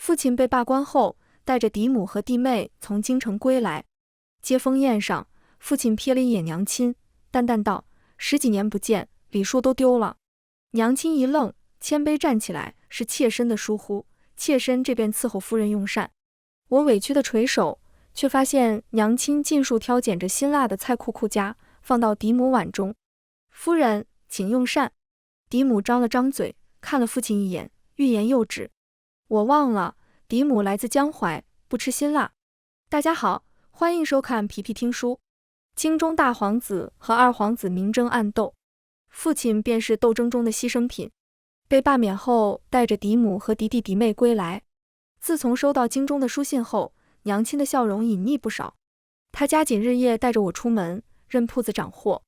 父亲被罢官后，带着嫡母和弟妹从京城归来。接风宴上，父亲瞥了一眼娘亲，淡淡道：“10几年不见，礼数都丢了。”娘亲一愣，谦卑站起来：“是妾身的疏忽，妾身这便伺候夫人用膳。”我委屈的垂手，却发现娘亲尽数挑拣着辛辣的菜库库夹，放到嫡母碗中。夫人，请用膳。嫡母张了张嘴，看了父亲一眼，欲言又止。我忘了，嫡母来自江淮，不吃辛辣。大家好，欢迎收看皮皮听书。京中大皇子和二皇子明争暗斗，父亲便是斗争中的牺牲品。被罢免后，带着嫡母和嫡弟嫡妹归来。自从收到京中的书信后，娘亲的笑容隐匿不少。她加紧日夜带着我出门，任铺子掌货。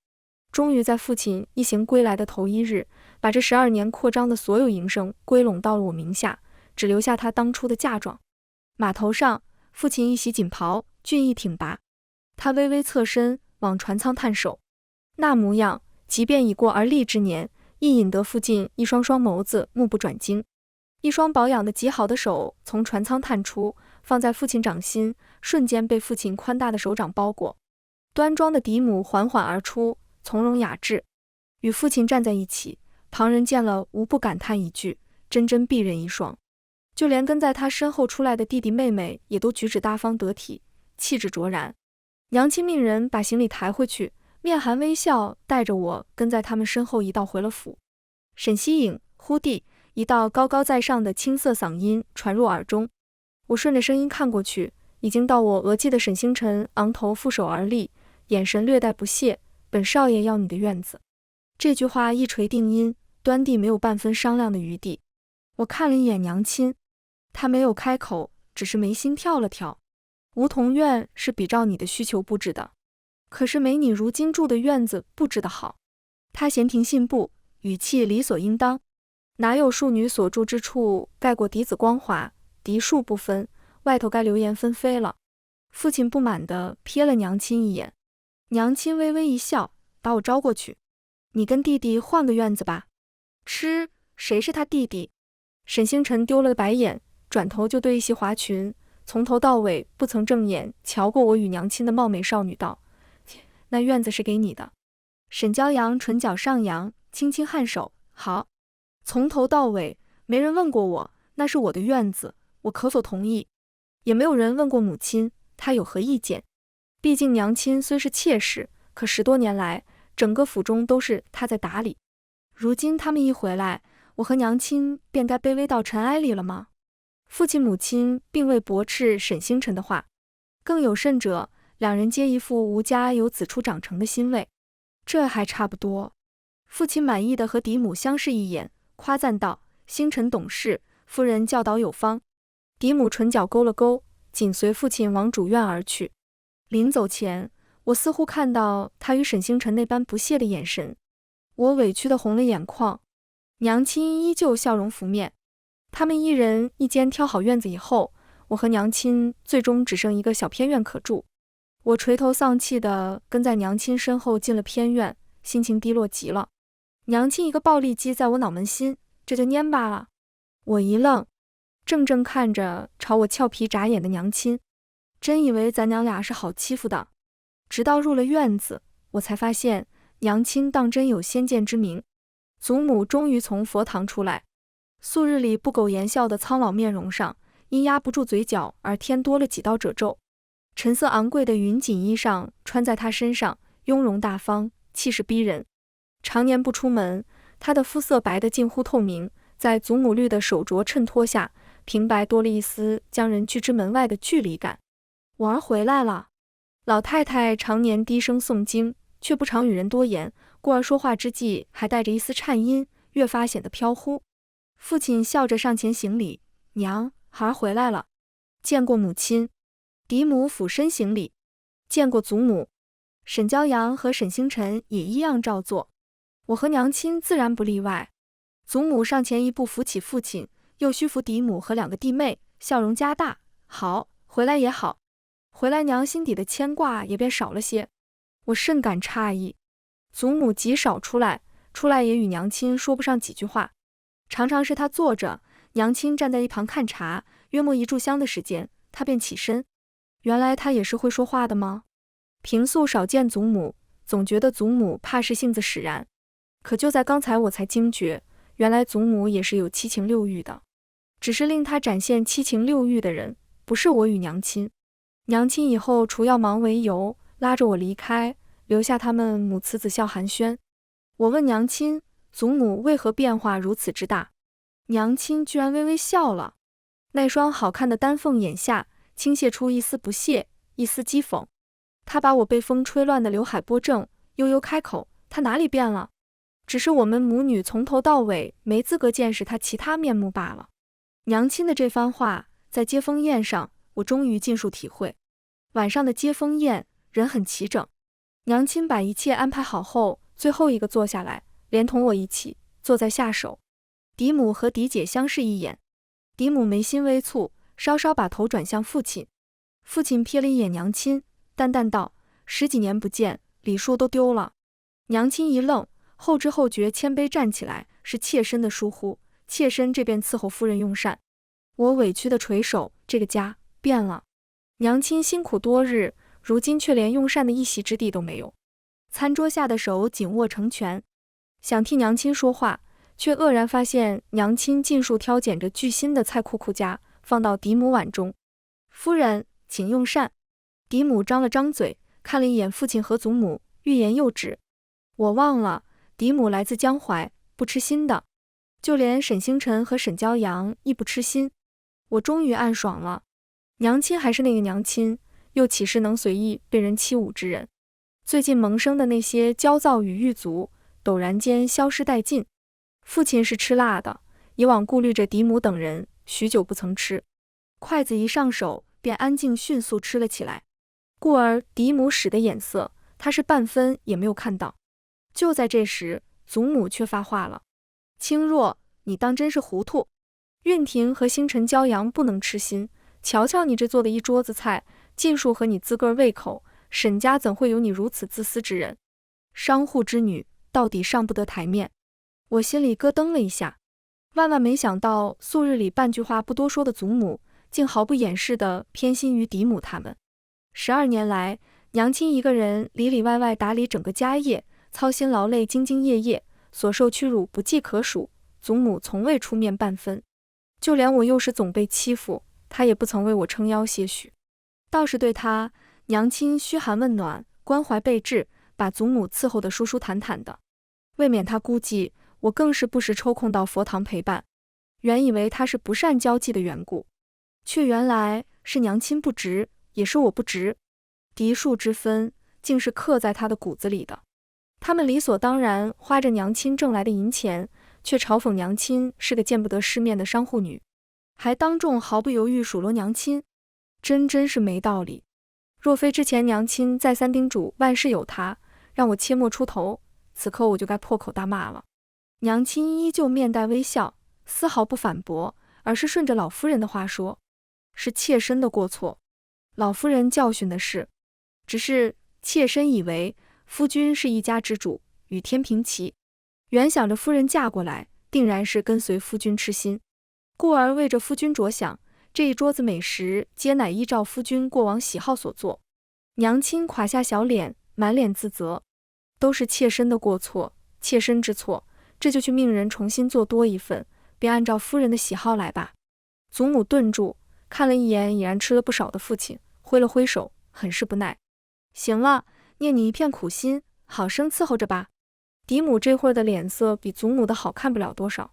终于在父亲一行归来的头1日，把这12年扩张的所有营生归拢到了我名下，只留下他当初的嫁妆。码头上，父亲一袭锦袍，俊逸挺拔。他微微侧身往船舱探手，那模样，即便已过而立之年，亦引得父亲一双双眸子目不转睛。一双保养得极好的手从船舱探出，放在父亲掌心，瞬间被父亲宽大的手掌包裹。端庄的嫡母缓缓而出，从容雅致，与父亲站在一起，旁人见了无不感叹一句：真璧人一双。就连跟在他身后出来的弟弟妹妹也都举止大方得体，气质卓然。娘亲命人把行李抬回去，面含微笑，带着我跟在他们身后一道回了府。沈西影，忽地，一道高高在上的青涩嗓音传入耳中。我顺着声音看过去，已经到我额际的沈星辰昂头负手而立，眼神略带不屑：本少爷要你的院子。这句话一锤定音，端地没有半分商量的余地。我看了一眼娘亲，她没有开口，只是眉心跳了跳。梧桐院是比照你的需求布置的，可是没你如今住的院子布置的好。她闲庭信步，语气理所应当。哪有庶女所住之处盖过嫡子光华，嫡庶不分，外头该流言纷飞了。父亲不满地瞥了娘亲一眼，娘亲微微一笑，把我招过去：你跟弟弟换个院子吧。吃，谁是他弟弟？沈星辰丢了白眼，转头就对一袭华裙，从头到尾不曾正眼瞧过我与娘亲的貌美少女道：那院子是给你的。沈骄阳唇角上扬，轻轻颔首：好。从头到尾没人问过我，那是我的院子，我可否同意？也没有人问过母亲，她有何意见？毕竟娘亲虽是妾室，可10多年来，整个府中都是她在打理。如今他们一回来，我和娘亲便该卑微到尘埃里了吗？父亲母亲并未驳斥沈星辰的话，更有甚者，两人皆一副吴家由子出长成的欣慰。这还差不多。父亲满意的和嫡母相视一眼，夸赞道：星辰懂事，夫人教导有方。嫡母唇角勾了勾，紧随父亲往主院而去。临走前，我似乎看到他与沈星辰那般不屑的眼神，我委屈的红了眼眶。娘亲依旧笑容拂面。他们一人一间挑好院子以后，我和娘亲最终只剩一个小偏院可住。我垂头丧气地跟在娘亲身后进了偏院，心情低落极了。娘亲一个暴力击在我脑门心，这就蔫巴了。我一愣，怔怔看着朝我俏皮眨眼的娘亲，真以为咱娘俩是好欺负的。直到入了院子，我才发现娘亲当真有先见之明。祖母终于从佛堂出来，素日里不苟言笑的苍老面容上，因压不住嘴角而添多了几道褶皱。陈色昂贵的云锦衣裳穿在她身上，雍容大方，气势逼人。常年不出门，她的肤色白得近乎透明，在祖母绿的手镯衬托下，平白多了一丝将人拒之门外的距离感。我儿回来了。老太太常年低声诵经，却不常与人多言，故而说话之际还带着一丝颤音，越发显得飘忽。父亲笑着上前行礼：娘，孩儿回来了。见过母亲。嫡母俯身行礼：见过祖母。沈骄阳和沈星辰也一样照做。我和娘亲自然不例外。祖母上前一步扶起父亲，又虚扶嫡母和2个弟妹，笑容加大：好，回来也好。回来娘心底的牵挂也便少了些。我甚感诧异。祖母极少出来也与娘亲说不上几句话，常常是她坐着，娘亲站在一旁看茶，约莫1炷香的时间，她便起身。原来她也是会说话的吗？平素少见祖母，总觉得祖母怕是性子使然，可就在刚才我才惊觉，原来祖母也是有七情六欲的，只是令她展现七情六欲的人，不是我与娘亲。娘亲以后除要忙为由，拉着我离开，留下他们母慈子孝寒暄。我问娘亲，祖母为何变化如此之大？娘亲居然微微笑了，那双好看的丹凤眼下倾泻出一丝不屑，一丝讥讽。她把我被风吹乱的刘海拨正，悠悠开口：她哪里变了？只是我们母女从头到尾没资格见识她其他面目罢了。娘亲的这番话，在接风宴上，我终于尽数体会。晚上的接风宴，人很齐整。娘亲把一切安排好后，最后一个坐下来，连同我一起坐在下手。嫡母和嫡姐相视一眼，嫡母眉心微蹙，稍稍把头转向父亲。父亲瞥了一眼娘亲，淡淡道：“10几年不见，礼数都丢了。”娘亲一愣，后知后觉，谦卑站起来：“是妾身的疏忽，妾身这边伺候夫人用膳。”我委屈的垂首：“这个家变了。”娘亲辛苦多日，如今却连用膳的一席之地都没有。餐桌下的手紧握成拳，想替娘亲说话，却愕然发现娘亲尽数挑拣着巨新的菜库库夹，放到嫡母碗中。夫人，请用膳。嫡母张了张嘴，看了一眼父亲和祖母，欲言又止。我忘了，嫡母来自江淮，不吃新的，就连沈星辰和沈骄阳亦不吃新。我终于暗爽了。娘亲还是那个娘亲，又岂是能随意被人欺侮之人？最近萌生的那些焦躁与狱卒，陡然间消失殆尽。父亲是吃辣的，以往顾虑着嫡母等人，许久不曾吃，筷子一上手，便安静迅速吃了起来。故而嫡母使的眼色，他是半分也没有看到。就在这时，祖母却发话了：“青若，你当真是糊涂？运婷和星辰骄阳不能吃新，瞧瞧你这做的一桌子菜，尽数合你自个儿胃口，沈家怎会有你如此自私之人？商户之女，到底上不得台面。”我心里咯噔了一下，万万没想到素日里半句话不多说的祖母，竟毫不掩饰地偏心于嫡母他们。12年来，娘亲一个人里里外外打理整个家业，操心劳累，兢兢业业，所受屈辱不计可数，祖母从未出面半分。就连我幼时总被欺负，她也不曾为我撑腰些许。倒是对她，娘亲嘘寒问暖，关怀备至，把祖母伺候得舒舒坦坦的。未免她估计，我更是不时抽空到佛堂陪伴。原以为她是不善交际的缘故，却原来是娘亲不值，也是我不值。嫡庶之分，竟是刻在她的骨子里的。他们理所当然花着娘亲挣来的银钱，却嘲讽娘亲是个见不得世面的商户女，还当众毫不犹豫数落娘亲，真是没道理。若非之前娘亲再三叮嘱万事有她，让我切莫出头，此刻我就该破口大骂了。娘亲依旧面带微笑，丝毫不反驳，而是顺着老夫人的话说：“是妾身的过错。老夫人教训的是，只是妾身以为夫君是一家之主，与天平齐，原想着夫人嫁过来，定然是跟随夫君吃新，故而为着夫君着想，这一桌子美食皆乃依照夫君过往喜好所做。”娘亲垮下小脸，满脸自责：“都是妾身的过错，妾身之错，这就去命人重新做多一份，便按照夫人的喜好来吧。”祖母顿住，看了一眼已然吃了不少的父亲，挥了挥手，很是不耐：“行了，念你一片苦心，好生伺候着吧。”嫡母这会儿的脸色比祖母的好看不了多少。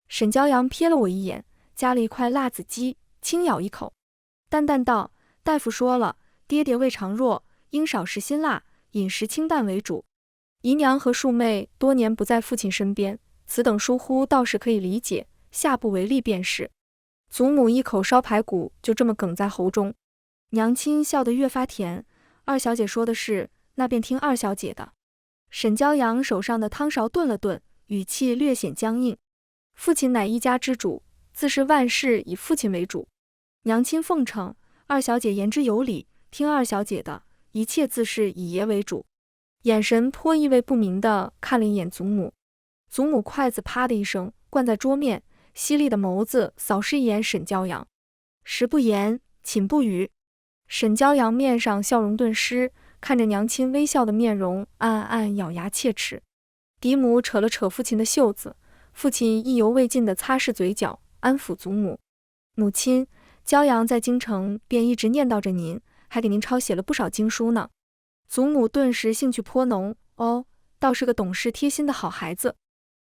沈骄阳瞥了我一眼，夹了一块辣子鸡，轻咬一口，淡淡道：“大夫说了，爹爹胃肠弱，应少食辛辣，饮食清淡为主。姨娘和庶妹多年不在父亲身边，此等疏忽倒是可以理解，下不为例便是。”祖母一口烧排骨就这么哽在喉中。娘亲笑得越发甜：“二小姐说的是，那便听二小姐的。”沈骄阳手上的汤勺顿了顿，语气略显僵硬：“父亲乃一家之主，自是万事以父亲为主。娘亲奉承，二小姐言之有理，听二小姐的，一切自是以爷为主。”眼神颇意味不明地看了一眼祖母。祖母筷子啪的一声灌在桌面，犀利的眸子扫视一眼沈骄阳，食不言，寝不语。沈骄阳面上笑容顿失，看着娘亲微笑的面容，暗暗咬牙切齿。嫡母扯了扯父亲的袖子，父亲意犹未尽地擦拭嘴角，安抚祖母：“母亲，骄阳在京城便一直念叨着您，还给您抄写了不少经书呢。”祖母顿时兴趣颇浓：“哦，倒是个懂事贴心的好孩子。”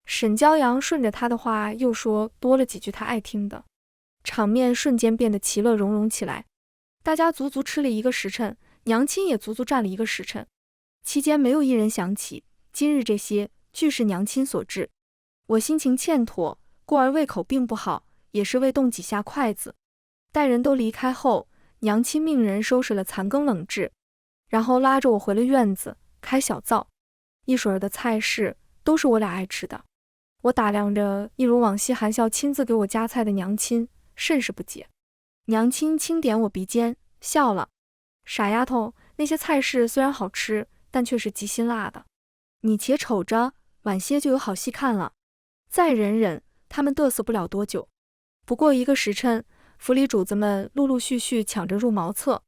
沈骄阳顺着他的话又说多了几句他爱听的，场面瞬间变得其乐融融起来。大家足足吃了1个时辰，娘亲也足足站了1个时辰，期间没有一人想起今日这些俱是娘亲所致。我心情欠妥，故而胃口并不好，也是未动几下筷子。待人都离开后，娘亲命人收拾了残羹冷炙，然后拉着我回了院子，开小灶，一水儿的菜式都是我俩爱吃的。我打量着一如往昔含笑亲自给我夹菜的娘亲，甚是不解。娘亲轻点我鼻尖，笑了：“傻丫头，那些菜式虽然好吃，但却是极辛辣的。你且瞅着，晚些就有好戏看了。再忍忍，他们嘚瑟不了多久。”不过1个时辰，府里主子们陆陆续续抢着入茅厕，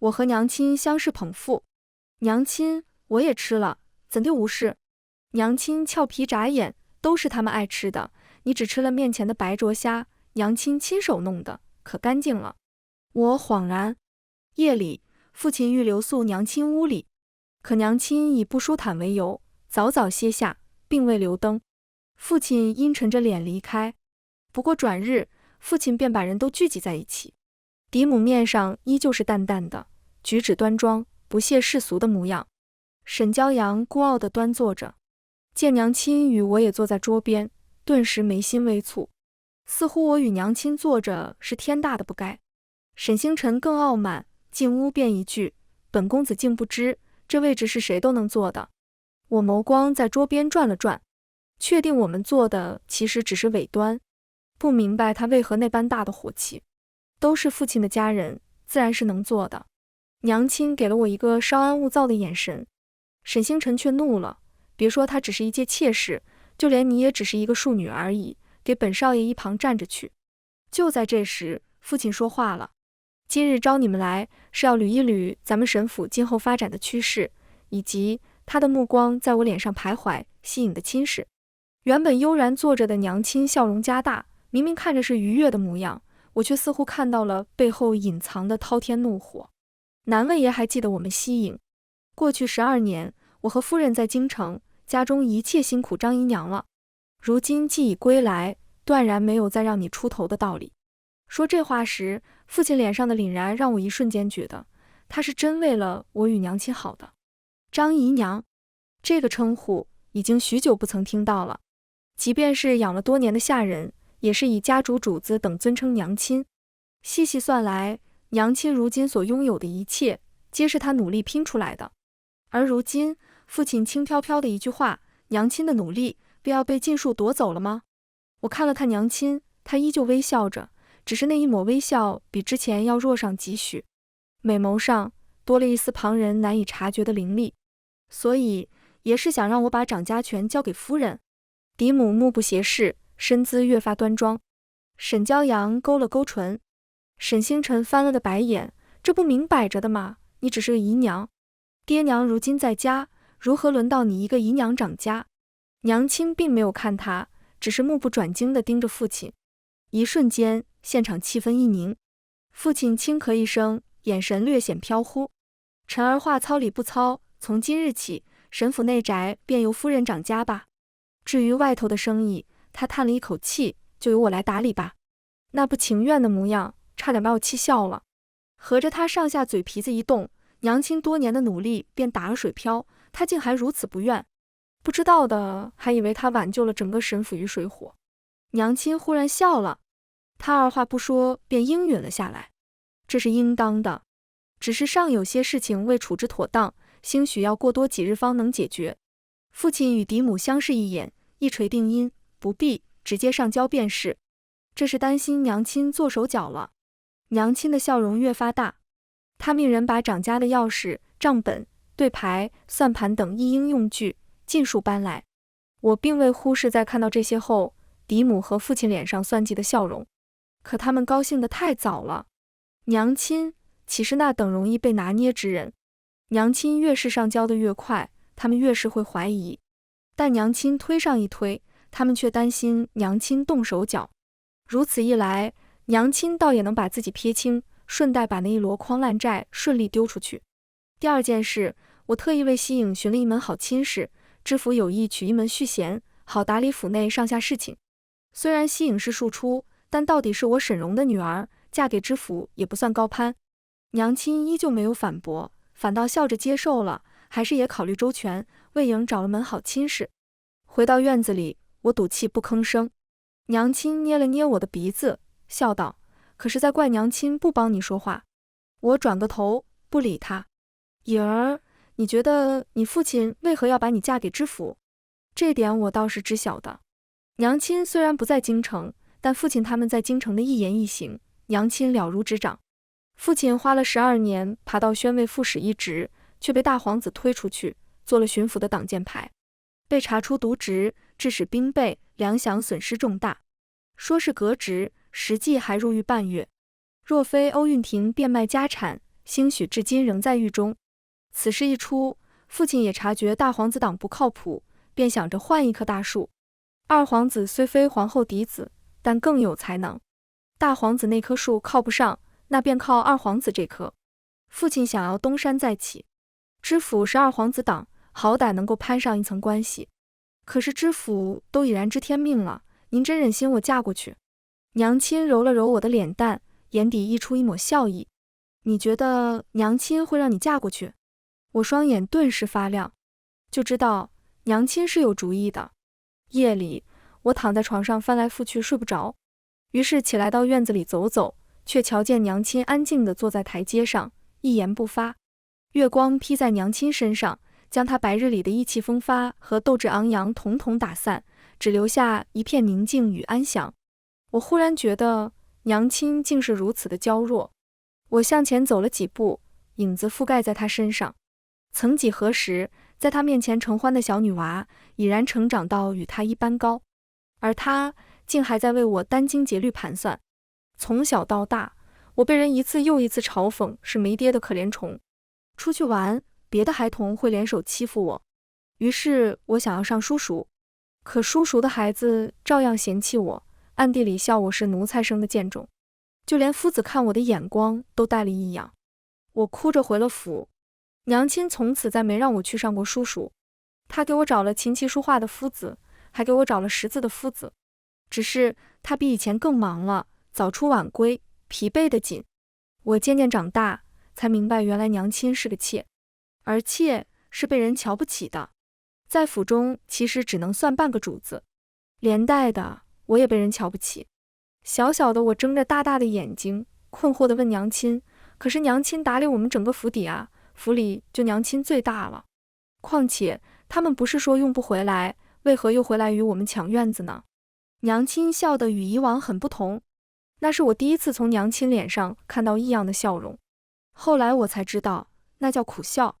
我和娘亲相视捧腹。娘亲，我也吃了，怎地无事？娘亲俏皮眨眼，都是他们爱吃的，你只吃了面前的白灼虾，娘亲亲手弄的，可干净了。我恍然。夜里，父亲欲留宿娘亲屋里，可娘亲以不舒坦为由，早早歇下，并未留灯。父亲阴沉着脸离开。不过转日，父亲便把人都聚集在一起。嫡母面上依旧是淡淡的，举止端庄，不屑世俗的模样。沈骄阳孤傲地端坐着，见娘亲与我也坐在桌边，顿时眉心微蹙，似乎我与娘亲坐着是天大的不该。沈星辰更傲慢，进屋便一句：“本公子竟不知，这位置是谁都能坐的。”我眸光在桌边转了转，确定我们坐的其实只是尾端，不明白他为何那般大的火气。都是父亲的家人，自然是能坐的。娘亲给了我一个稍安勿躁的眼神，沈星辰却怒了：“别说她只是一介妾室，就连你也只是一个庶女而已，给本少爷一旁站着去。”就在这时，父亲说话了：“今日招你们来，是要捋一捋咱们沈府今后发展的趋势，以及他的目光在我脸上徘徊吸引的亲事。”原本悠然坐着的娘亲笑容加大，明明看着是愉悦的模样，我却似乎看到了背后隐藏的滔天怒火。难为爷还记得我们西营过去12年，我和夫人在京城，家中一切辛苦张姨娘了，如今既已归来，断然没有再让你出头的道理。说这话时，父亲脸上的凛然让我一瞬间觉得他是真为了我与娘亲好的。张姨娘这个称呼已经许久不曾听到了，即便是养了多年的下人，也是以家主主子等尊称娘亲。细细算来，娘亲如今所拥有的一切，皆是她努力拼出来的。而如今父亲轻飘飘的一句话，娘亲的努力便要被尽数夺走了吗？我看了看娘亲，她依旧微笑着，只是那一抹微笑比之前要弱上几许，美眸上多了一丝旁人难以察觉的凌厉。所以也是想让我把掌家权交给夫人。嫡母目不斜视，身姿越发端庄。沈骄阳勾了勾唇。沈星辰翻了个白眼，这不明摆着的吗？你只是个姨娘，爹娘如今在家，如何轮到你一个姨娘掌家？娘亲并没有看他，只是目不转睛地盯着父亲。一瞬间，现场气氛一凝。父亲轻咳一声，眼神略显飘忽。臣儿话糙理不糙，从今日起，沈府内宅便由夫人掌家吧。至于外头的生意，他叹了一口气，就由我来打理吧。那不情愿的模样，差点把我气笑了。合着他上下嘴皮子一动，娘亲多年的努力便打了水漂，他竟还如此不愿。不知道的还以为他挽救了整个沈府于水火。娘亲忽然笑了，他二话不说便应允了下来。这是应当的，只是尚有些事情未处置妥当，兴许要过多几日方能解决。父亲与嫡母相视一眼，一锤定音：不必，直接上交便是。这是担心娘亲做手脚了。娘亲的笑容越发大，她命人把掌家的钥匙、账本、对牌、算盘等一应用具尽数搬来。我并未忽视，在看到这些后，嫡母和父亲脸上算计的笑容。可他们高兴得太早了。娘亲岂是那等容易被拿捏之人？娘亲越是上交的越快，他们越是会怀疑。但娘亲推上一推，他们却担心娘亲动手脚。如此一来，娘亲倒也能把自己撇清，顺带把那一箩筐烂债顺利丢出去。第二件事，我特意为西影寻了一门好亲事，知府有意娶一门续弦，好打理府内上下事情。虽然西影是庶出，但到底是我沈荣的女儿，嫁给知府也不算高攀。娘亲依旧没有反驳，反倒笑着接受了，还是也考虑周全，为影找了门好亲事。回到院子里，我赌气不吭声。娘亲捏了捏我的鼻子，笑道：“可是在怪娘亲不帮你说话。”我转个头不理她。影儿，你觉得你父亲为何要把你嫁给知府？这点我倒是知晓的。娘亲虽然不在京城，但父亲他们在京城的一言一行，娘亲了如指掌。父亲花了12年爬到宣慰副使一职，却被大皇子推出去，做了巡抚的挡箭牌，被查出渎职，致使兵备粮饷损失重大。说是革职，实际还入狱半月。若非欧运亭变卖家产，兴许至今仍在狱中。此事一出，父亲也察觉大皇子党不靠谱，便想着换一棵大树。二皇子虽非皇后嫡子，但更有才能。大皇子那棵树靠不上，那便靠二皇子这棵。父亲想要东山再起。知府是二皇子党，好歹能够攀上一层关系。可是知府都已然知天命了，您真忍心我嫁过去？娘亲揉了揉我的脸蛋，眼底溢出一抹笑意。你觉得娘亲会让你嫁过去？我双眼顿时发亮，就知道娘亲是有主意的。夜里，我躺在床上翻来覆去睡不着，于是起来到院子里走走，却瞧见娘亲安静地坐在台阶上，一言不发。月光披在娘亲身上，将她白日里的意气风发和斗志昂扬统统打散，只留下一片宁静与安详。我忽然觉得娘亲竟是如此的娇弱。我向前走了几步，影子覆盖在她身上。曾几何时，在她面前承欢的小女娃，已然成长到与她一般高，而她竟还在为我殚精竭虑盘算。从小到大，我被人一次又一次嘲讽是没爹的可怜虫。出去玩，别的孩童会联手欺负我，于是我想要上叔塾，可叔塾的孩子照样嫌弃我，暗地里笑我是奴才生的贱种，就连夫子看我的眼光都带了异样。我哭着回了府。娘亲从此再没让我去上过书塾，她给我找了琴棋书画的夫子，还给我找了识字的夫子。只是她比以前更忙了，早出晚归，疲惫得紧。我渐渐长大，才明白原来娘亲是个妾，而妾是被人瞧不起的，在府中其实只能算半个主子，连带的我也被人瞧不起。小小的我睁着大大的眼睛，困惑地问娘亲：可是娘亲打理我们整个府邸啊，府里就娘亲最大了，况且他们不是说用不回来，为何又回来与我们抢院子呢？娘亲笑得与以往很不同，那是我第一次从娘亲脸上看到异样的笑容。后来我才知道，那叫苦笑。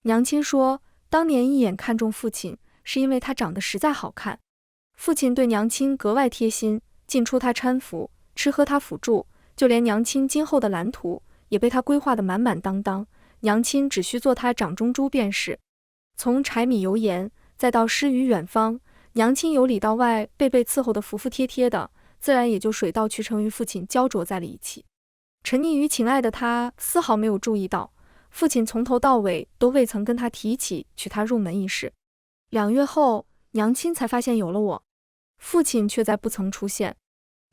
娘亲说，当年一眼看中父亲，是因为他长得实在好看。父亲对娘亲格外贴心，进出他搀扶，吃喝他辅助，就连娘亲今后的蓝图也被他规划得满满当当。娘亲只需做他掌中珠便是。从柴米油盐，再到诗与远方，娘亲由里到外被伺候得服服帖帖的，自然也就水到渠成与父亲焦灼在了一起。沉溺于情爱的他丝毫没有注意到，父亲从头到尾都未曾跟他提起娶她入门一事。2月后，娘亲才发现有了我，父亲却再不曾出现。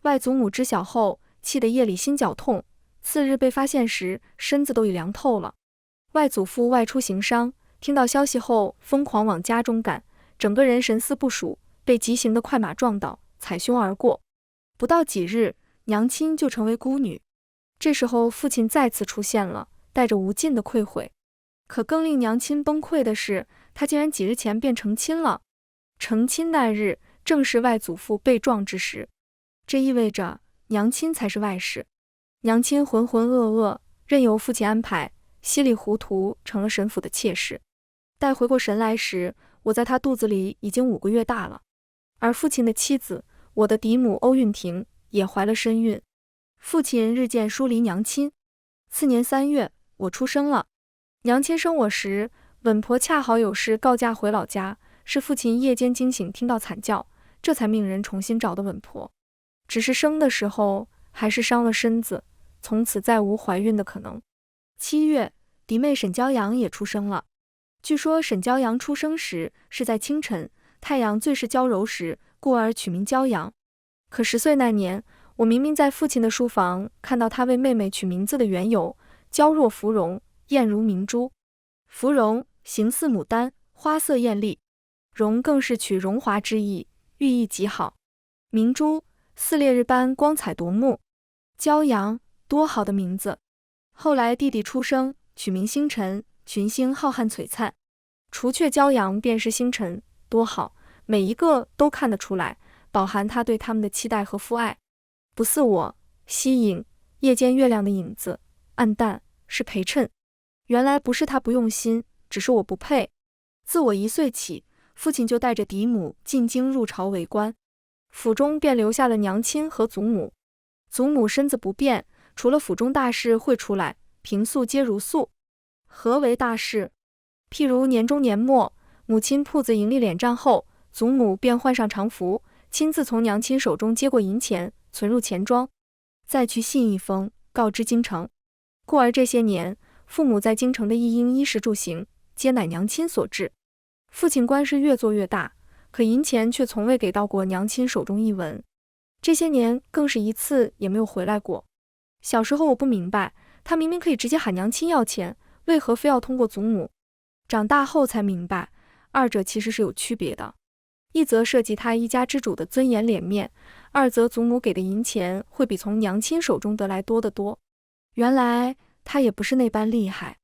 外祖母知晓后，气得夜里心绞痛，次日被发现时，身子都已凉透了。外祖父外出行商，听到消息后疯狂往家中赶，整个人神思不属，被急行的快马撞倒，踩胸而过。不到几日，娘亲就成为孤女。这时候父亲再次出现了，带着无尽的愧悔。可更令娘亲崩溃的是，他竟然几日前便成亲了。成亲那日正是外祖父被撞之时，这意味着娘亲才是外室。娘亲浑浑噩噩，任由父亲安排，稀里糊涂成了沈府的妾室。待回过神来时，我在他肚子里已经5个月大了。而父亲的妻子，我的嫡母欧韵婷也怀了身孕。父亲日渐疏离娘亲。次年3月，我出生了。娘亲生我时，稳婆恰好有事告假回老家，是父亲夜间惊醒听到惨叫，这才命人重新找的稳婆。只是生的时候还是伤了身子，从此再无怀孕的可能。7月，嫡妹沈骄阳也出生了。据说沈骄阳出生时是在清晨，太阳最是娇柔时，故而取名骄阳。可10岁那年，我明明在父亲的书房看到他为妹妹取名字的缘由：娇若芙蓉，艳如明珠。芙蓉形似牡丹，花色艳丽；蓉更是取荣华之意，寓意极好。明珠似烈日般光彩夺目。骄阳，多好的名字！后来弟弟出生，取名星辰，群星浩瀚璀璨。除却骄阳便是星辰，多好，每一个都看得出来，饱含他对他们的期待和父爱。不似我，吸引夜间月亮的影子，暗淡，是陪衬。原来不是他不用心，只是我不配。自我1岁起，父亲就带着嫡母进京入朝为官，府中便留下了娘亲和祖母。祖母身子不便，除了府中大事会出来，平素皆如素。何为大事？譬如年中年末，母亲铺子盈利敛账后，祖母便换上常服，亲自从娘亲手中接过银钱，存入钱庄，再去信一封，告知京城。故而这些年，父母在京城的一应衣食住行，皆乃娘亲所致。父亲官是越做越大，可银钱却从未给到过娘亲手中一文。这些年更是一次也没有回来过。小时候我不明白，他明明可以直接喊娘亲要钱，为何非要通过祖母？长大后才明白，二者其实是有区别的。一则涉及他一家之主的尊严脸面，二则祖母给的银钱会比从娘亲手中得来多得多。原来他也不是那般厉害，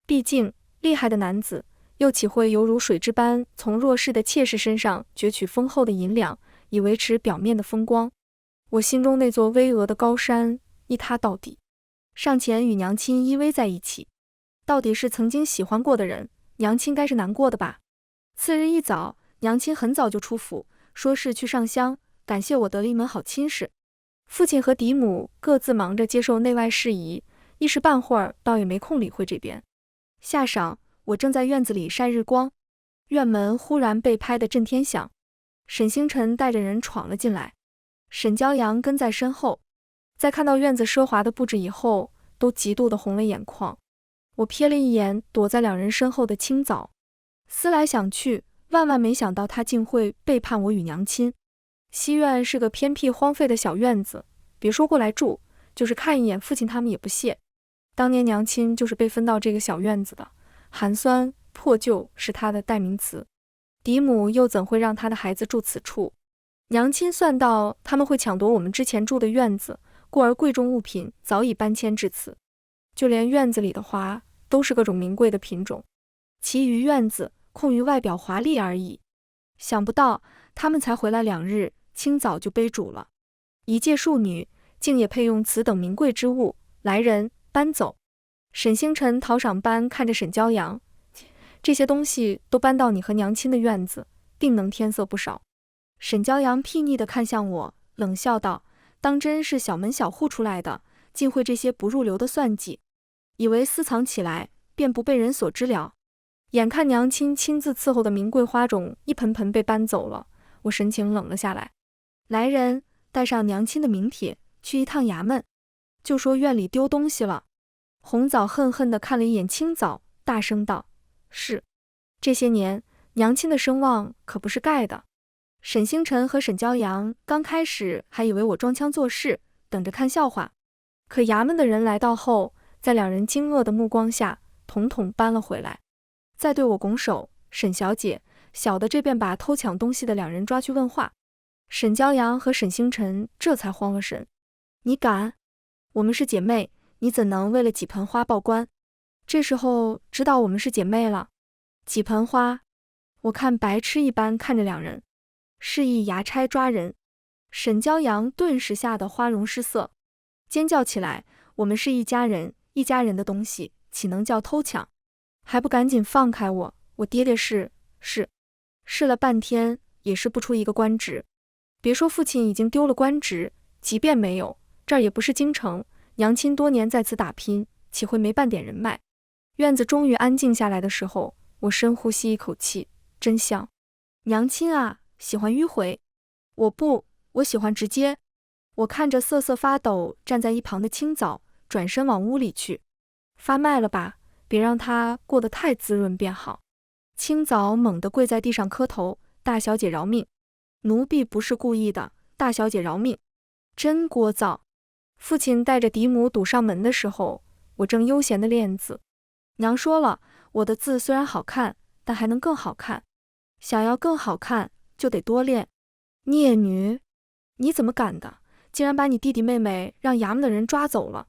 毕竟厉害的男子又岂会犹如水蛭般从弱势的妾室身上攫取丰厚的银两，以维持表面的风光。我心中那座巍峨的高山一塌到底。上前与娘亲依偎在一起，到底是曾经喜欢过的人，娘亲该是难过的吧。次日一早，娘亲很早就出府，说是去上香，感谢我得了一门好亲事。父亲和嫡母各自忙着接受内外事宜，一时半会儿倒也没空理会这边。下晌，我正在院子里晒日光，院门忽然被拍得震天响，沈星辰带着人闯了进来，沈骄阳跟在身后。在看到院子奢华的布置以后，都极度的红了眼眶。我瞥了一眼躲在两人身后的青枣，思来想去，万万没想到他竟会背叛我与娘亲。西院是个偏僻荒废的小院子，别说过来住，就是看一眼父亲他们也不屑。当年娘亲就是被分到这个小院子的，寒酸破旧是她的代名词。嫡母又怎会让她的孩子住此处？娘亲算到他们会抢夺我们之前住的院子，故而贵重物品早已搬迁至此，就连院子里的花都是各种名贵的品种，其余院子空于外表华丽而已。想不到他们才回来2日，清早就悲主了。一介庶女，竟也配用此等名贵之物，来人，搬走。沈星辰讨赏般看着沈骄阳，这些东西都搬到你和娘亲的院子，定能添色不少。沈骄阳睥睨地看向我，冷笑道，当真是小门小户出来的，竟会这些不入流的算计，以为私藏起来便不被人所知了。眼看娘亲亲自伺候的名贵花种一盆盆被搬走了，我神情冷了下来。来人，带上娘亲的名帖，去一趟衙门，就说院里丢东西了。红枣恨恨地看了一眼青枣，大声道，是。这些年娘亲的声望可不是盖的。沈星辰和沈骄阳刚开始还以为我装腔作势，等着看笑话，可衙门的人来到后，在两人惊愕的目光下，统统搬了回来，再对我拱手，沈小姐，小的这便把偷抢东西的两人抓去问话。沈骄阳和沈星辰这才慌了神，你敢？我们是姐妹，你怎能为了几盆花报官？这时候知道我们是姐妹了。几盆花？我看白痴一般看着两人，示意衙差抓人。沈骄阳顿时吓得花容失色，尖叫起来，我们是一家人，一家人的东西岂能叫偷抢？还不赶紧放开我！我爹爹试了半天也是不出一个官职。别说父亲已经丢了官职，即便没有，这儿也不是京城，娘亲多年在此打拼，岂会没半点人脉？院子终于安静下来的时候，我深呼吸一口气，真香。娘亲啊，喜欢迂回。我不，我喜欢直接。我看着瑟瑟发抖站在一旁的青枣，转身往屋里去。发卖了吧，别让它过得太滋润便好。青枣猛地跪在地上磕头，大小姐饶命。奴婢不是故意的，大小姐饶命。真聒噪。父亲带着嫡母堵上门的时候，我正悠闲地练字。娘说了，我的字虽然好看，但还能更好看。想要更好看，就得多练。孽女，你怎么敢的？竟然把你弟弟妹妹让衙门的人抓走了。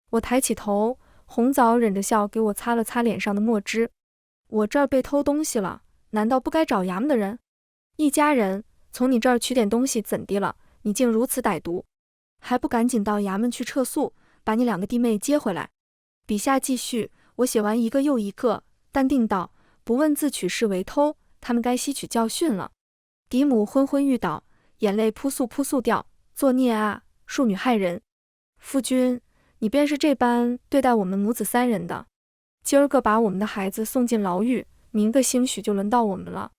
我抬起头，红枣忍着笑给我擦了擦脸上的墨汁。我这儿被偷东西了，难道不该找衙门的人？一家人从你这儿取点东西怎地了？你竟如此歹毒，还不赶紧到衙门去撤诉，把你2个弟妹接回来。笔下继续，我写完一个又一个，淡定道：不问自取是为偷，他们该吸取教训了。嫡母昏昏欲倒，眼泪扑簌扑簌掉。作孽啊，庶女害人。夫君，你便是这般对待我们母子3人的。今儿个把我们的孩子送进牢狱，明个兴许就轮到我们了。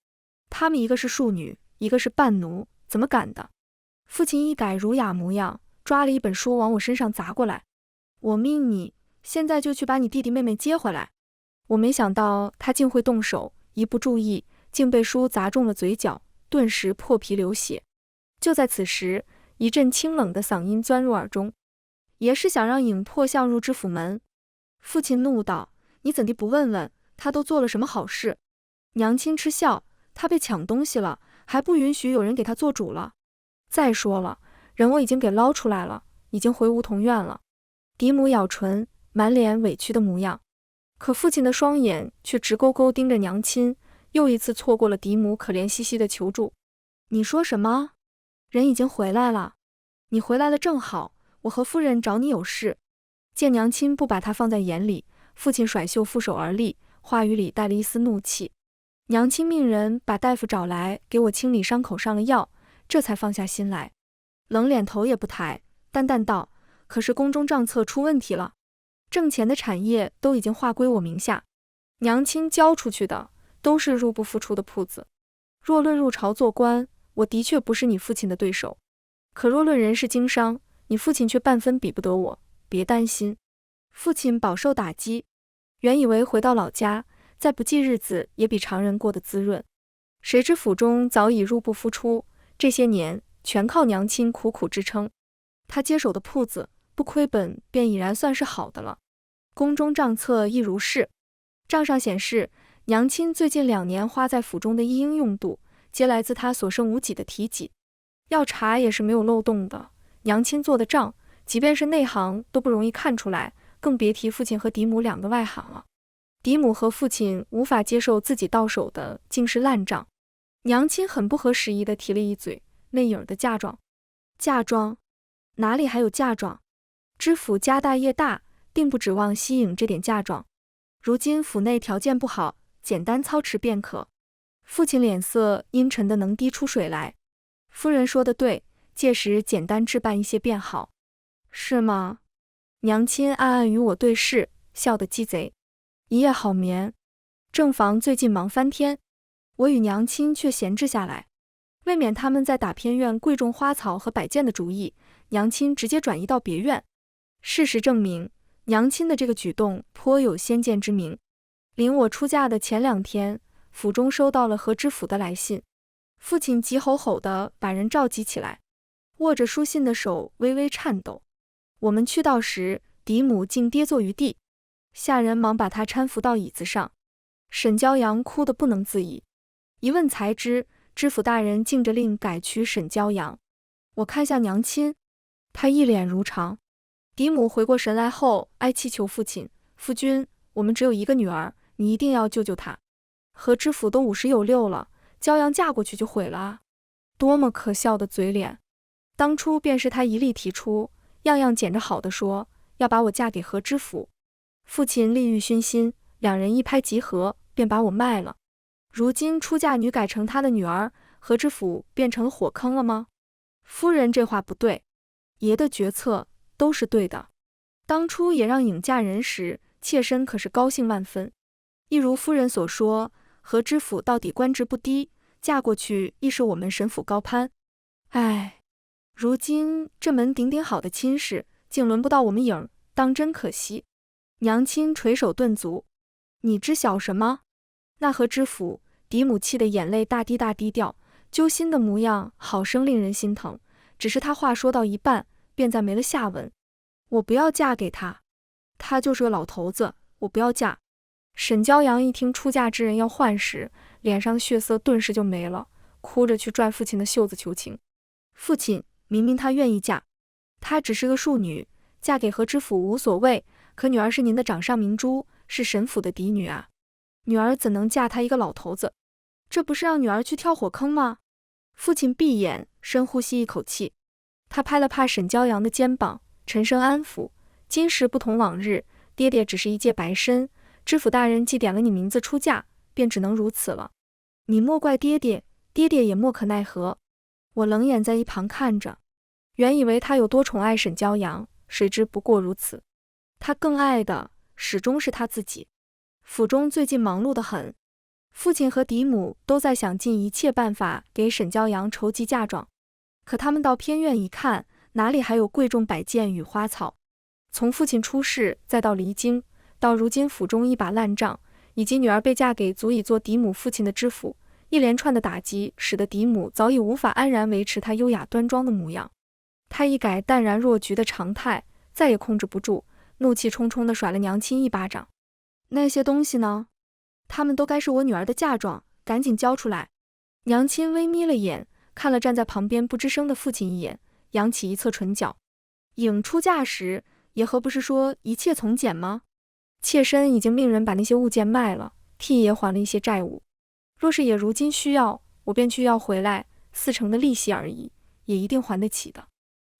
他们一个是庶女，一个是伴奴，怎么敢的？父亲一改儒雅模样，抓了一本书往我身上砸过来。我命你，现在就去把你弟弟妹妹接回来。我没想到他竟会动手，一不注意，竟被书砸中了嘴角，顿时破皮流血。就在此时，一阵清冷的嗓音钻入耳中：爷是想让尹破相入知府门。父亲怒道：你怎地不问问，他都做了什么好事？娘亲嗤笑：他被抢东西了，还不允许有人给他做主了。再说了，人我已经给捞出来了，已经回梧桐院了。嫡母咬唇，满脸委屈的模样。可父亲的双眼却直勾勾盯着娘亲，又一次错过了嫡母可怜兮兮的求助。你说什么？人已经回来了。你回来了正好，我和夫人找你有事。见娘亲不把他放在眼里，父亲甩袖负手而立，话语里带了一丝怒气。娘亲命人把大夫找来，给我清理伤口上了药，这才放下心来。冷脸头也不抬，淡淡道：可是宫中账册出问题了，挣钱的产业都已经划归我名下，娘亲交出去的都是入不敷出的铺子。若论入朝做官，我的确不是你父亲的对手，可若论人事经商，你父亲却半分比不得我。别担心。父亲饱受打击，原以为回到老家，再不济日子也比常人过得滋润，谁知府中早已入不敷出，这些年全靠娘亲苦苦支撑。他接手的铺子不亏本，便已然算是好的了。宫中账册亦如是，账上显示，娘亲最近2年花在府中的一应用度，皆来自他所剩无几的提己。要查也是没有漏洞的，娘亲做的账，即便是内行都不容易看出来，更别提父亲和嫡母2个外行了。嫡母和父亲无法接受自己到手的竟是烂账。娘亲很不合时宜地提了一嘴那影儿的嫁妆。嫁妆？哪里还有嫁妆？知府家大业大，定不指望吸引这点嫁妆。如今府内条件不好，简单操持便可。父亲脸色阴沉的能滴出水来。夫人说的对，届时简单置办一些便好。是吗？娘亲暗暗与我对视，笑得鸡贼。一夜好眠。正房最近忙翻天，我与娘亲却闲置下来。为免他们在打偏院贵重花草和摆件的主意，娘亲直接转移到别院。事实证明，娘亲的这个举动颇有先见之明。领我出嫁的前2天，府中收到了何知府的来信。父亲急吼吼地把人召集起来，握着书信的手微微颤抖。我们去到时，嫡母竟跌坐于地，下人忙把她搀扶到椅子上。沈骄阳哭得不能自已，一问才知，知府大人竟着令改娶沈骄阳。我看向娘亲，她一脸如常。嫡母回过神来后，哀泣求父亲：夫君，我们只有一个女儿，你一定要救救她。何知府都50有6了，骄阳嫁过去就毁了啊！多么可笑的嘴脸！当初便是他一力提出，样样捡着好的说，要把我嫁给何知府。父亲利欲熏心，2人一拍即合，便把我卖了。如今出嫁女改成他的女儿，何知府变成了火坑了吗？夫人这话不对，爷的决策都是对的。当初也让颖嫁人时，妾身可是高兴万分。一如夫人所说，何知府到底官职不低，嫁过去亦是我们沈府高攀。唉，如今这门顶顶好的亲事，竟轮不到我们颖，当真可惜。娘亲垂手顿足，你知晓什么？那何知府，嫡母气得眼泪大滴大滴掉，揪心的模样好生令人心疼。只是他话说到一半，便再没了下文。我不要嫁给他，他就是个老头子，我不要嫁。沈骄阳一听出嫁之人要换时，脸上的血色顿时就没了，哭着去拽父亲的袖子求情。父亲，明明她愿意嫁，她只是个庶女，嫁给何知府无所谓，可女儿是您的掌上明珠，是沈府的嫡女啊，女儿怎能嫁他一个老头子？这不是让女儿去跳火坑吗？父亲闭眼，深呼吸一口气，他拍了拍沈骄阳的肩膀，沉声安抚：今时不同往日，爹爹只是一介白身，知府大人既点了你名字出嫁，便只能如此了。你莫怪爹爹，爹爹也莫可奈何。我冷眼在一旁看着，原以为他有多宠爱沈骄阳，谁知不过如此。他更爱的始终是他自己。府中最近忙碌得很，父亲和嫡母都在想尽一切办法给沈骄阳筹集嫁妆，可他们到偏院一看，哪里还有贵重摆件与花草？从父亲出事，再到离京，到如今府中一把烂账，以及女儿被嫁给足以做嫡母父亲的知府，一连串的打击使得嫡母早已无法安然维持她优雅端庄的模样。她一改淡然若菊的常态，再也控制不住，怒气冲冲地甩了娘亲一巴掌。那些东西呢？他们都该是我女儿的嫁妆，赶紧交出来。娘亲微眯了眼，看了站在旁边不吱声的父亲一眼，扬起一侧唇角。颖出嫁时，爷何不是说一切从简吗？妾身已经命人把那些物件卖了，替爷还了一些债务。若是爷如今需要，我便去要回来，4成的利息而已，也一定还得起的。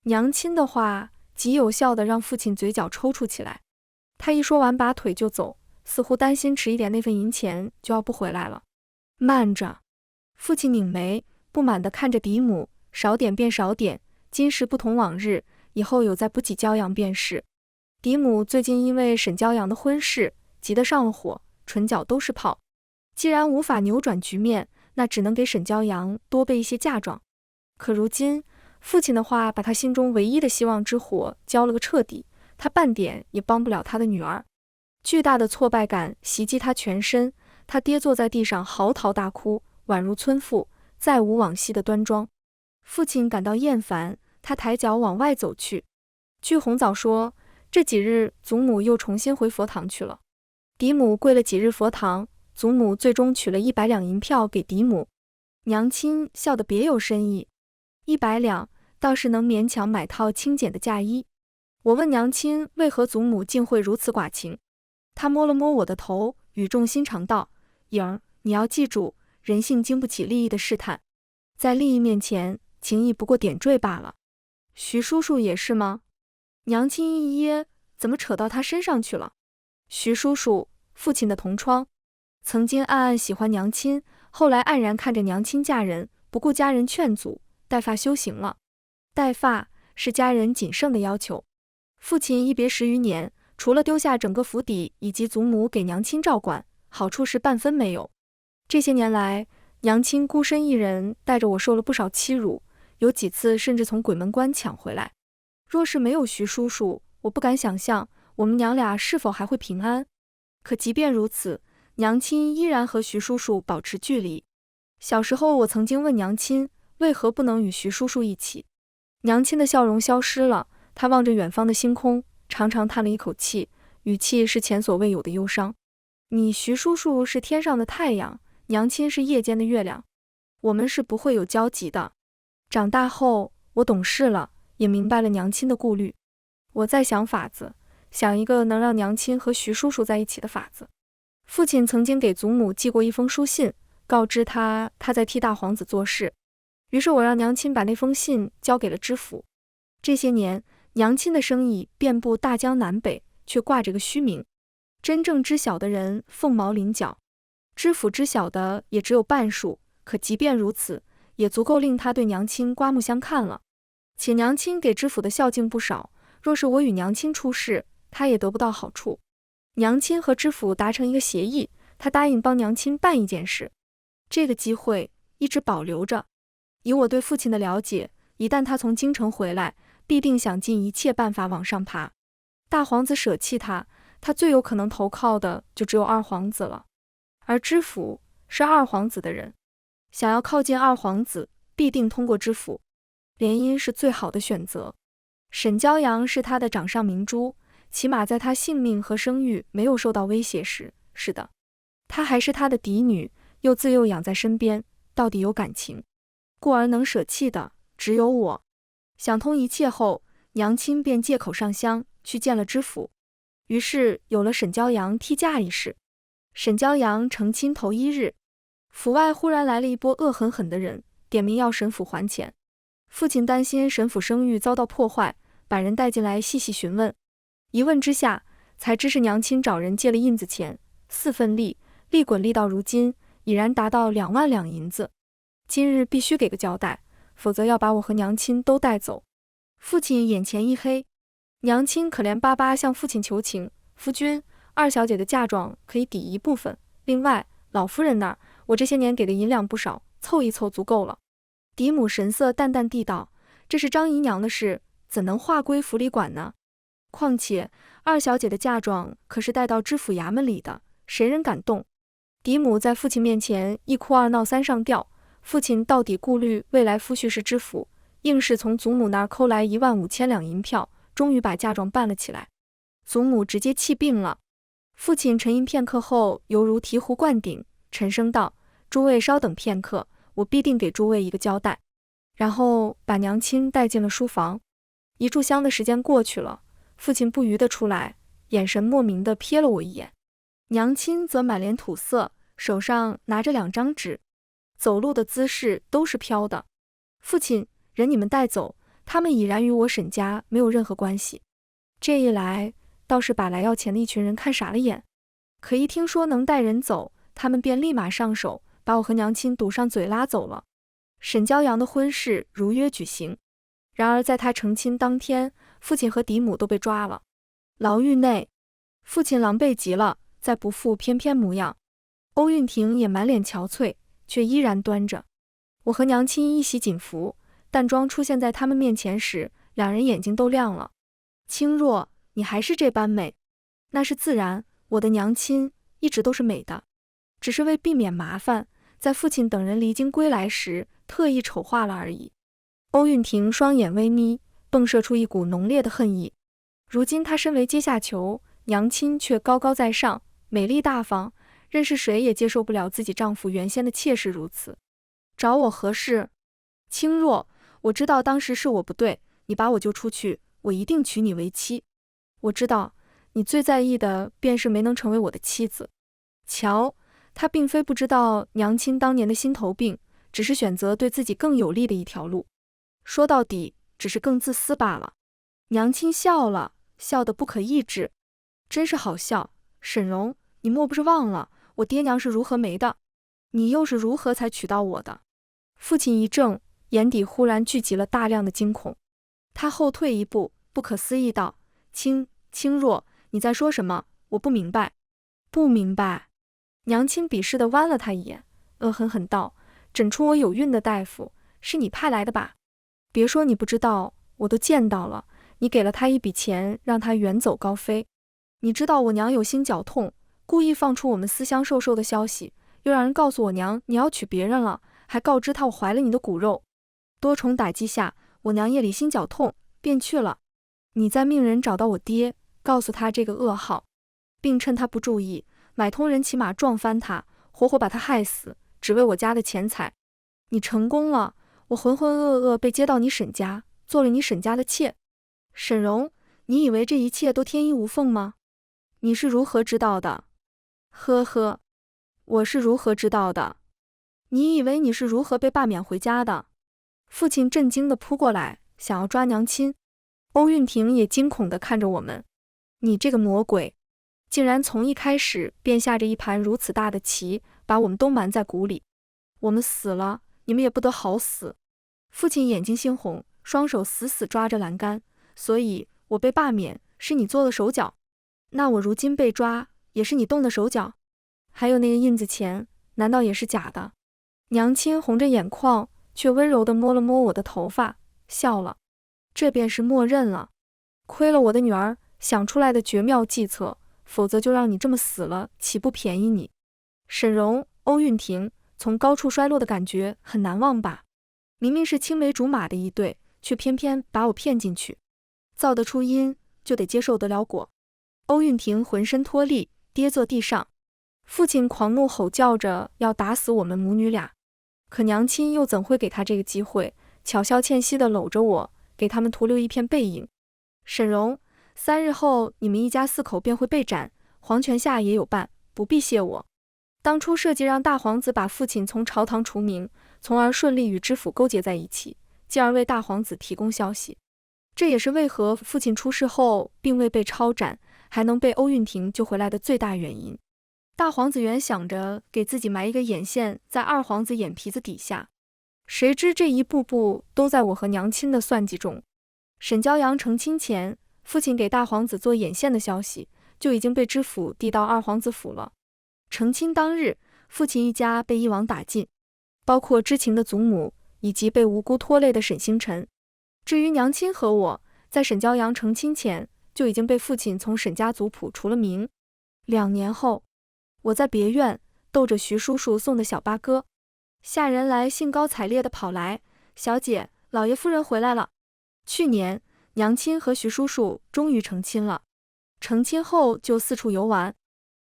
娘亲的话极有效地让父亲嘴角抽搐起来。他一说完拔腿就走，似乎担心迟一点那份银钱就要不回来了。慢着！父亲拧眉，不满地看着嫡母，少点便少点，今时不同往日，以后有再补给骄阳便是。嫡母最近因为沈骄阳的婚事急得上了火，唇角都是泡。既然无法扭转局面，那只能给沈骄阳多备一些嫁妆。可如今父亲的话把他心中唯一的希望之火浇了个彻底，他半点也帮不了他的女儿。巨大的挫败感袭击他全身，他跌坐在地上嚎啕大哭，宛如村妇，再无往昔的端庄。父亲感到厌烦，他抬脚往外走去。据红枣说，这几日祖母又重新回佛堂去了。嫡母跪了几日佛堂，祖母最终取了100两银票给嫡母。娘亲笑得别有深意，100两倒是能勉强买套轻简的嫁衣。我问娘亲为何祖母竟会如此寡情，她摸了摸我的头，语重心长道：颖儿，你要记住，人性经不起利益的试探，在利益面前，情义不过点缀罢了。徐叔叔也是吗？娘亲一噎，怎么扯到他身上去了？徐叔叔，父亲的同窗，曾经暗暗喜欢娘亲，后来黯然看着娘亲嫁人，不顾家人劝阻，带发修行了。带发是家人仅剩的要求。父亲一别10余年，除了丢下整个府邸以及祖母给娘亲照管，好处是半分没有。这些年来，娘亲孤身一人带着我受了不少欺辱，有几次甚至从鬼门关抢回来。若是没有徐叔叔，我不敢想象我们娘俩是否还会平安。可即便如此，娘亲依然和徐叔叔保持距离。小时候我曾经问娘亲，为何不能与徐叔叔一起？娘亲的笑容消失了，她望着远方的星空，长长叹了一口气，语气是前所未有的忧伤。你徐叔叔是天上的太阳，娘亲是夜间的月亮，我们是不会有交集的。长大后，我懂事了，也明白了娘亲的顾虑。我在想法子，想一个能让娘亲和徐叔叔在一起的法子。父亲曾经给祖母寄过一封书信，告知他在替大皇子做事。于是我让娘亲把那封信交给了知府。这些年，娘亲的生意遍布大江南北，却挂着个虚名。真正知晓的人凤毛麟角，知府知晓的也只有半数。可即便如此，也足够令他对娘亲刮目相看了。且娘亲给知府的孝敬不少，若是我与娘亲出事，他也得不到好处。娘亲和知府达成一个协议，他答应帮娘亲办一件事，这个机会一直保留着。以我对父亲的了解，一旦他从京城回来，必定想尽一切办法往上爬。大皇子舍弃他，他最有可能投靠的就只有二皇子了。而知府是二皇子的人，想要靠近二皇子，必定通过知府。联姻是最好的选择。沈骄阳是他的掌上明珠，起码在他性命和声誉没有受到威胁时，是的。她还是他的嫡女，又自幼养在身边，到底有感情，故而能舍弃的只有我。想通一切后，娘亲便借口上香去见了知府，于是有了沈骄阳替嫁一事。沈骄阳成亲头一日，府外忽然来了一波恶狠狠的人，点名要沈府还钱。父亲担心沈府声誉遭到破坏，把人带进来细细询问。一问之下，才知是娘亲找人借了印子钱，4份利，利滚利到如今，已然达到2万两银子。今日必须给个交代，否则要把我和娘亲都带走。父亲眼前一黑，娘亲可怜巴巴向父亲求情：夫君，二小姐的嫁妆可以抵一部分，另外老夫人那儿我这些年给的银两不少，凑一凑足够了。嫡母神色淡淡地道：这是张姨娘的事，怎能划归府里管呢？况且二小姐的嫁妆可是带到知府衙门里的，谁人敢动？嫡母在父亲面前一哭二闹三上吊，父亲到底顾虑未来夫婿是知府，硬是从祖母那儿抠来15000两银票，终于把嫁妆办了起来。祖母直接气病了。父亲沉吟片刻后，犹如醍醐灌顶，沉声道：诸位稍等片刻，我必定给诸位一个交代。然后把娘亲带进了书房。一炷香的时间过去了，父亲不余地出来，眼神莫名地瞥了我一眼。娘亲则满脸土色，手上拿着2张纸，走路的姿势都是飘的。父亲，人你们带走，他们已然与我沈家没有任何关系。这一来，倒是把来要钱的一群人看傻了眼。可一听说能带人走，他们便立马上手，把我和娘亲堵上嘴拉走了。沈骄阳的婚事如约举行，然而在他成亲当天，父亲和嫡母都被抓了。牢狱内，父亲狼狈极了，再不复翩翩模样。欧韵婷也满脸憔悴，却依然端着。我和娘亲一袭锦服，淡妆出现在他们面前时，两人眼睛都亮了。青若，你还是这般美。那是自然，我的娘亲一直都是美的，只是为避免麻烦，在父亲等人离京归来时，特意丑化了而已。欧韵婷双眼微眯，迸射出一股浓烈的恨意。如今她身为阶下囚，娘亲却高高在上，美丽大方，认识谁也接受不了自己丈夫原先的妾室如此。找我何事？青若，我知道当时是我不对，你把我救出去，我一定娶你为妻。我知道，你最在意的便是没能成为我的妻子。瞧，他并非不知道娘亲当年的心头病，只是选择对自己更有利的一条路。说到底，只是更自私罢了。娘亲笑了，笑得不可抑制，真是好笑。沈荣，你莫不是忘了我爹娘是如何没的？你又是如何才娶到我的？父亲一怔，眼底忽然聚集了大量的惊恐。他后退一步，不可思议道：青若，你在说什么？我不明白。不明白。娘亲鄙视地剜了他一眼，恶狠狠道：诊出我有孕的大夫是你派来的吧？别说你不知道，我都见到了，你给了他一笔钱，让他远走高飞。你知道我娘有心绞痛，故意放出我们思乡受受的消息，又让人告诉我娘你要娶别人了，还告知她我怀了你的骨肉。多重打击下，我娘夜里心绞痛，便去了。你再命人找到我爹，告诉他这个噩耗，并趁他不注意，买通人骑马撞翻他，活活把他害死，只为我家的钱财。你成功了，我浑浑噩噩被接到你沈家，做了你沈家的妾。沈荣，你以为这一切都天衣无缝吗？你是如何知道的？呵呵，我是如何知道的？你以为你是如何被罢免回家的？父亲震惊地扑过来，想要抓娘亲。欧韵婷也惊恐地看着我们。你这个魔鬼，竟然从一开始便下着一盘如此大的棋，把我们都瞒在鼓里。我们死了，你们也不得好死。父亲眼睛猩红，双手死死抓着栏杆，所以我被罢免是你做的手脚。那我如今被抓，也是你动的手脚？还有那个印子钱，难道也是假的？娘亲红着眼眶，却温柔地摸了摸我的头发，笑了。这便是默认了。亏了我的女儿想出来的绝妙计策，否则就让你这么死了，岂不便宜你？沈荣、欧韵婷从高处摔落的感觉很难忘吧？明明是青梅竹马的一对，却偏偏把我骗进去。造得出因，就得接受得了果。欧韵婷浑身脱力，跌坐地上。父亲狂怒吼叫着要打死我们母女俩，可娘亲又怎会给他这个机会，巧笑倩兮地搂着我，给他们徒留一片背影。沈荣，3日后你们一家4口便会被斩，黄泉下也有伴，不必谢我。当初设计让大皇子把父亲从朝堂除名，从而顺利与知府勾结在一起，进而为大皇子提供消息。这也是为何父亲出事后并未被抄斩，还能被欧韵婷救回来的最大原因。大皇子原想着给自己埋一个眼线在二皇子眼皮子底下，谁知这一步步都在我和娘亲的算计中。沈骄阳成亲前，父亲给大皇子做眼线的消息就已经被知府递到二皇子府了。成亲当日，父亲一家被一网打尽，包括知情的祖母以及被无辜拖累的沈星辰。至于娘亲和我，在沈骄阳成亲前就已经被父亲从沈家族谱除了名。2年后，我在别院逗着徐叔叔送的小八哥，下人来兴高采烈地跑来：“小姐，老爷夫人回来了。”去年，娘亲和徐叔叔终于成亲了。成亲后就四处游玩，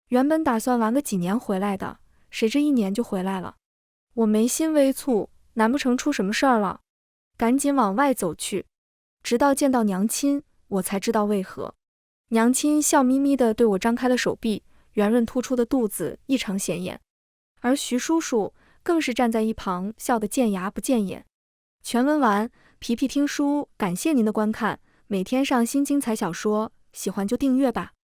原本打算玩个几年回来的，谁知1年就回来了。我眉心微蹙，难不成出什么事儿了？赶紧往外走去，直到见到娘亲，我才知道为何。娘亲笑眯眯地对我张开了手臂，圆润突出的肚子异常显眼，而徐叔叔更是站在一旁，笑得见牙不见眼。全文完，皮皮听书，感谢您的观看，每天上新精彩小说，喜欢就订阅吧。